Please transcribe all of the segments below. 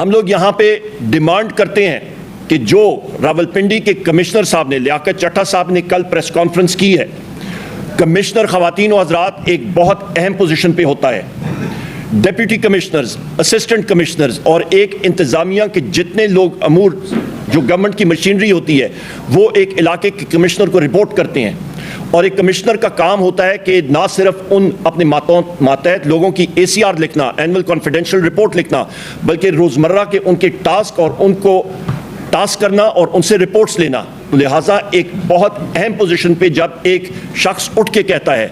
ہم لوگ یہاں پہ ڈیمانڈ کرتے ہیں کہ جو راولپنڈی کے کمشنر صاحب نے، لیاقت چٹھا صاحب نے کل پریس کانفرنس کی ہے، کمشنر خواتین و حضرات ایک بہت اہم پوزیشن پہ ہوتا ہے. ڈیپٹی کمشنرز، اسسٹنٹ کمشنرز اور ایک انتظامیہ کے جتنے لوگ امور جو گورنمنٹ کی مشینری ہوتی ہے وہ ایک علاقے کے کمشنر کو رپورٹ کرتے ہیں. اور ایک کمشنر کا کام ہوتا ہے کہ نہ صرف ان اپنے ماتحت لوگوں کی ACR لکھنا، اینول کانفیڈینشیل رپورٹ لکھنا، بلکہ روزمرہ کے ان کے ٹاسک اور ان کو ٹاسک کرنا اور ان سے رپورٹس لینا. لہٰذا ایک بہت اہم پوزیشن پہ جب ایک شخص اٹھ کے کہتا ہے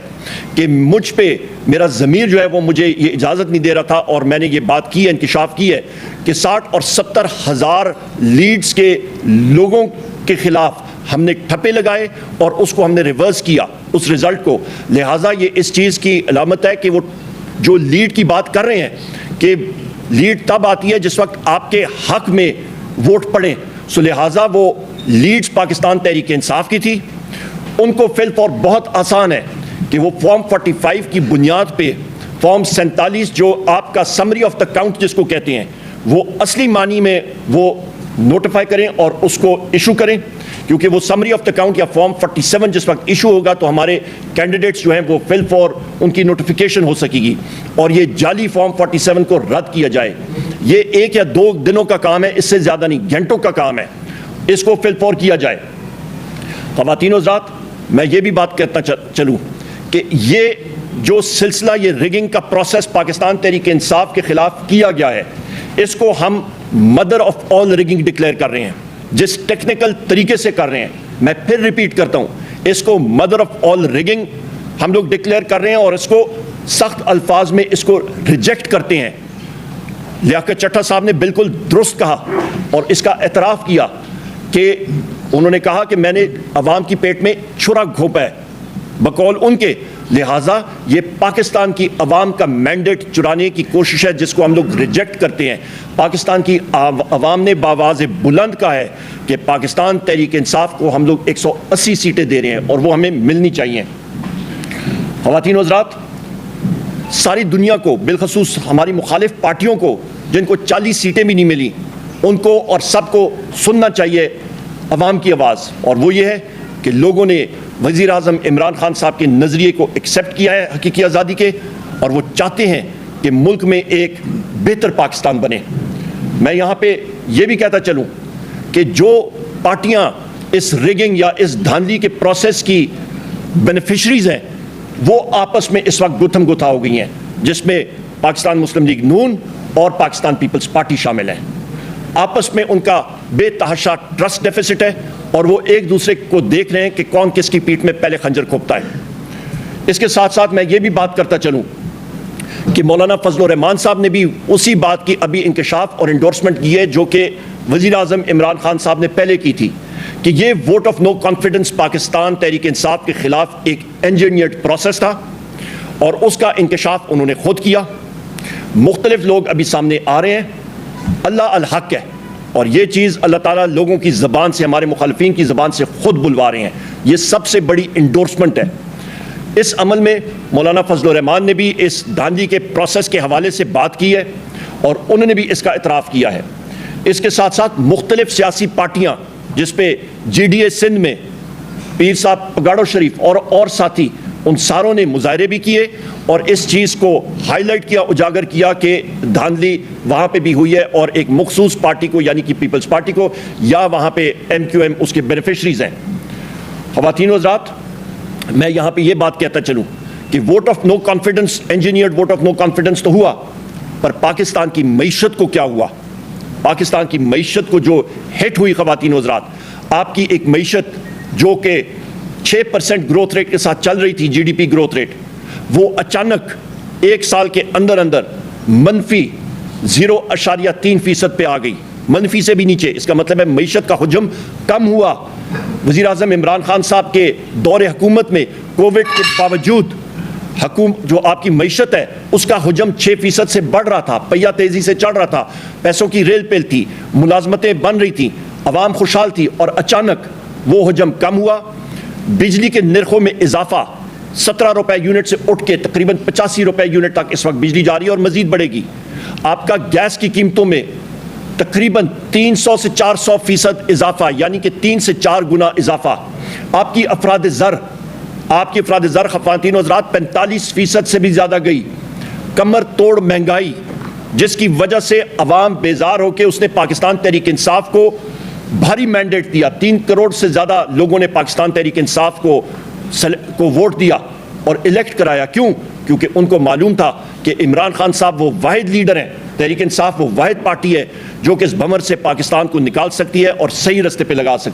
کہ مجھ پہ میرا ضمیر جو ہے وہ مجھے یہ اجازت نہیں دے رہا تھا، اور میں نے یہ بات کی ہے، انکشاف کی ہے کہ 60 اور 70 ہزار لیڈز کے لوگوں کے خلاف ہم نے ٹھپے لگائے اور اس کو ہم نے ریورس کیا اس رزلٹ کو. لہٰذا یہ اس چیز کی علامت ہے کہ وہ جو لیڈ کی بات کر رہے ہیں کہ لیڈ تب آتی ہے جس وقت آپ کے حق میں ووٹ پڑیں. سو لہٰذا وہ لیڈز پاکستان تحریک انصاف کی تھی. ان کو فی الفور بہت آسان ہے کہ وہ فارم 45 کی بنیاد پہ فارم 47 جو آپ کا سمری آف دا کاؤنٹ جس کو کہتے ہیں وہ اصلی معنی میں وہ نوٹیفائی کریں اور اس کو ایشو کریں، کیونکہ وہ سمری آف دا کاؤنٹ یا فارم 47 جس وقت ایشو ہوگا تو ہمارے کینڈیڈیٹس جو ہیں وہ فل فور ان کی نوٹیفیکیشن ہو سکے گی اور یہ جعلی فارم 47 کو رد کیا جائے. یہ 1 یا 2 دنوں کا کام ہے، اس سے زیادہ نہیں، گھنٹوں کا کام ہے، اس کو فل فور کیا جائے. خواتین و حضرات، میں یہ بھی بات کہتا چلوں کہ یہ جو سلسلہ یہ ریگنگ کا پروسیس پاکستان تحریک انصاف کے خلاف کیا گیا ہے، اس کو ہم mother of all rigging declare کر رہے ہیں. جس ٹیکنیکل طریقے سے کر رہے ہیں، میں پھر ریپیٹ کرتا ہوں، اس کو مدر آف آل ریگنگ ہم لوگ ڈکلیئر کر رہے ہیں اور اس کو سخت الفاظ میں اس کو ریجیکٹ کرتے ہیں. لیاقت چٹھا صاحب نے بالکل درست کہا اور اس کا اعتراف کیا کہ انہوں نے کہا کہ میں نے عوام کی پیٹ میں چھرا گھونپا ہے بقول ان کے. لہٰذا یہ پاکستان کی عوام کا مینڈیٹ چرانے کی کوشش ہے جس کو ہم لوگ ریجیکٹ کرتے ہیں. پاکستان کی عوام نے بآواز بلند کہا ہے کہ پاکستان تحریک انصاف کو ہم لوگ 180 سیٹیں دے رہے ہیں اور وہ ہمیں ملنی چاہیے. خواتین و حضرات، ساری دنیا کو، بالخصوص ہماری مخالف پارٹیوں کو جن کو 40 سیٹیں بھی نہیں ملی، ان کو اور سب کو سننا چاہیے عوام کی آواز، اور وہ یہ ہے کہ لوگوں نے وزیر اعظم عمران خان صاحب کے نظریے کو ایکسیپٹ کیا ہے حقیقی آزادی کے، اور وہ چاہتے ہیں کہ ملک میں ایک بہتر پاکستان بنے. میں یہاں پہ یہ بھی کہتا چلوں کہ جو پارٹیاں اس ریگنگ یا اس دھاندلی کے پروسیس کی بینیفیشریز ہیں وہ آپس میں اس وقت گتھم گتھا ہو گئی ہیں، جس میں پاکستان مسلم لیگ نون اور پاکستان پیپلز پارٹی شامل ہیں. آپس میں ان کا بے تحاشا ٹرسٹ ڈیفیسٹ ہے اور وہ ایک دوسرے کو دیکھ رہے ہیں کہ کون کس کی پیٹھ میں پہلے خنجر کھوپتا ہے. اس کے ساتھ ساتھ میں یہ بھی بات کرتا چلوں کہ مولانا فضل الرحمان صاحب نے بھی اسی بات کی ابھی انکشاف اور انڈورسمنٹ کی ہے جو کہ وزیر اعظم عمران خان صاحب نے پہلے کی تھی، کہ یہ vote of no confidence Pakistan Tehreek Insaf کے خلاف ایک انجینئرڈ پروسیس تھا اور اس کا انکشاف انہوں نے خود کیا. مختلف لوگ ابھی سامنے آ رہے ہیں. اللہ الحق ہے اور یہ چیز اللہ تعالیٰ لوگوں کی زبان سے، ہمارے مخالفین کی زبان سے خود بلوا رہے ہیں. یہ سب سے بڑی انڈورسمنٹ ہے. اس عمل میں مولانا فضل الرحمان نے بھی اس دھاندلی کے پروسیس کے حوالے سے بات کی ہے اور انہوں نے بھی اس کا اعتراف کیا ہے. اس کے ساتھ ساتھ مختلف سیاسی پارٹیاں جس پہ GDA سندھ میں پیر صاحب پگاڑو شریف اور ساتھی، ان ساروں نے مظاہرے بھی کیے اور اس چیز کو ہائی لائٹ کیا، اجاگر کیا کہ دھاندلی وہاں پہ بھی ہوئی ہے اور ایک مخصوص پارٹی کو یعنی کہ پیپلز پارٹی کو یا وہاں پہ MQM اس کے بینیفیشریز ہیں. خواتین و حضرات، میں یہاں پہ یہ بات کہتا چلوں کہ vote of no confidence, engineered vote of no confidence تو ہوا، پر پاکستان کی معیشت کو کیا ہوا؟ پاکستان کی معیشت کو جو ہٹ ہوئی خواتین و حضرات، آپ کی ایک معیشت جو کہ 6% گروتھ ریٹ کے ساتھ چل رہی تھی، GDP گروتھ ریٹ، وہ اچانک ایک سال کے اندر اندر منفی 0.3% پہ آ گئی، منفی سے بھی نیچے. اس کا مطلب ہے معیشت کا حجم کم ہوا. وزیر اعظم عمران خان صاحب کے دور حکومت میں کووڈ کے باوجود جو آپ کی معیشت ہے اس کا حجم 6% سے بڑھ رہا تھا، پہیہ تیزی سے چڑھ رہا تھا، پیسوں کی ریل پیل تھی، ملازمتیں بن رہی تھیں، عوام خوشحال تھی، اور اچانک وہ حجم کم ہوا. بجلی کے نرخوں میں اضافہ 17 روپے یونٹ سے اٹھ کے تقریباً 85 روپے یونٹ تک اس وقت بجلی جا رہی ہے اور مزید بڑھے گی. آپ کا گیس کی قیمتوں میں تقریباً 300 سے 400% اضافہ، یعنی کہ 3 سے 4 گنا اضافہ۔ آپ کی افراد زر خواتین و حضرات 45% سے بھی زیادہ گئی۔ کمر توڑ مہنگائی، جس کی وجہ سے عوام بیزار ہو کے اس نے پاکستان تحریک انصاف کو بھاری مینڈیٹ دیا۔ 3 کروڑ سے زیادہ لوگوں نے پاکستان تحریک انصاف کو ووٹ دیا اور الیکٹ کرایا۔ کیوں؟ کیونکہ ان کو معلوم تھا کہ عمران خان صاحب وہ واحد لیڈر ہیں، تحریک انصاف وہ واحد پارٹی ہے جو کہ اس بھنور سے پاکستان کو نکال سکتی ہے اور صحیح رستے پہ لگا سکتی ہے۔